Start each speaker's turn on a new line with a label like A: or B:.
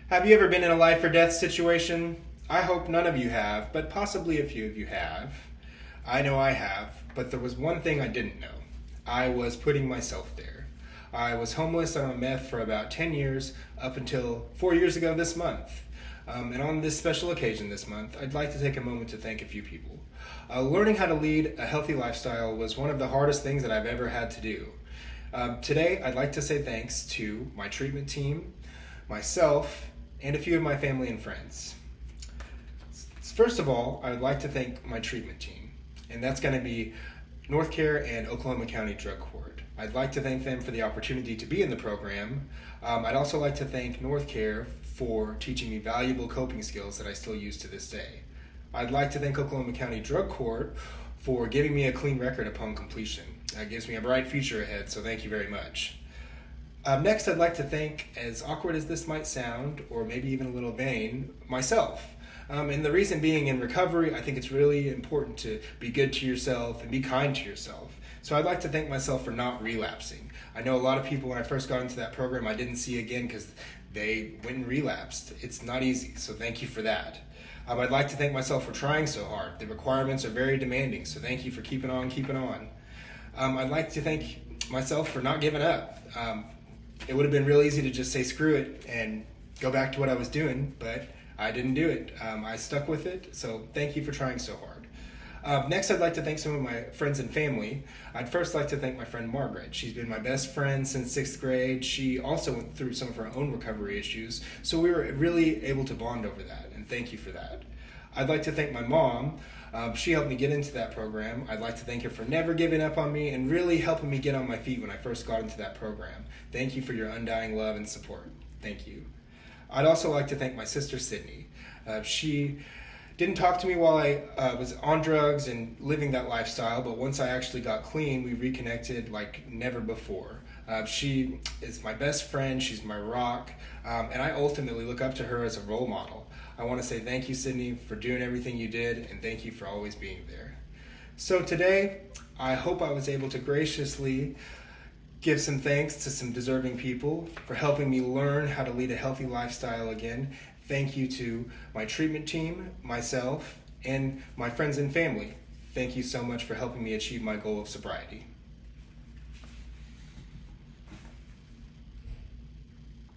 A: Have you ever been in a life or death situation? I hope none of you have, but possibly a few of you have. I know I have, but there was one thing I didn't know. I was putting myself there. I was homeless and on meth for about 10 years, up until 4 years ago this month. And on this special occasion this month, I'd like to take a moment to thank a few people. Learning how to lead a healthy lifestyle was one of the hardest things that I've ever had to do. Today, I'd like to say thanks to my treatment team, myself, and a few of my family and friends. First of all, I would like to thank my treatment team, and that's going to be Northcare and Oklahoma County Drug Court. I'd like to thank them for the opportunity to be in the program. I'd also like to thank Northcare for teaching me valuable coping skills that I still use to this day. I'd like to thank Oklahoma County Drug Court for giving me a clean record upon completion. That gives me a bright future ahead, so thank you very much. Next, I'd like to thank, as awkward as this might sound, or maybe even a little vain, myself. And the reason being, in recovery, I think it's really important to be good to yourself and be kind to yourself. So I'd like to thank myself for not relapsing. I know a lot of people, when I first got into that program, I didn't see again because they went and relapsed. It's not easy, so thank you for that. I'd like to thank myself for trying so hard. The requirements are very demanding, so thank you for keeping on, keeping on. I'd like to thank myself for not giving up. It would have been real easy to just say screw it and go back to what I was doing, but I didn't do it. I stuck with it, so thank you for trying so hard. Next, I'd like to thank some of my friends and family. I'd first like to thank my friend Margaret. She's been my best friend since 6th grade. She also went through some of her own recovery issues, so we were really able to bond over that, and thank you for that. I'd like to thank my mom. She helped me get into that program. I'd like to thank her for never giving up on me and really helping me get on my feet when I first got into that program. Thank you for your undying love and support. Thank you. I'd also like to thank my sister, Sydney. She didn't talk to me while I was on drugs and living that lifestyle, but once I actually got clean, we reconnected like never before. She is my best friend, she's my rock, and I ultimately look up to her as a role model. I want to say thank you, Sydney, for doing everything you did, and thank you for always being there. So today, I hope I was able to graciously give some thanks to some deserving people for helping me learn how to lead a healthy lifestyle again. Thank you to my treatment team, myself, and my friends and family. Thank you so much for helping me achieve my goal of sobriety.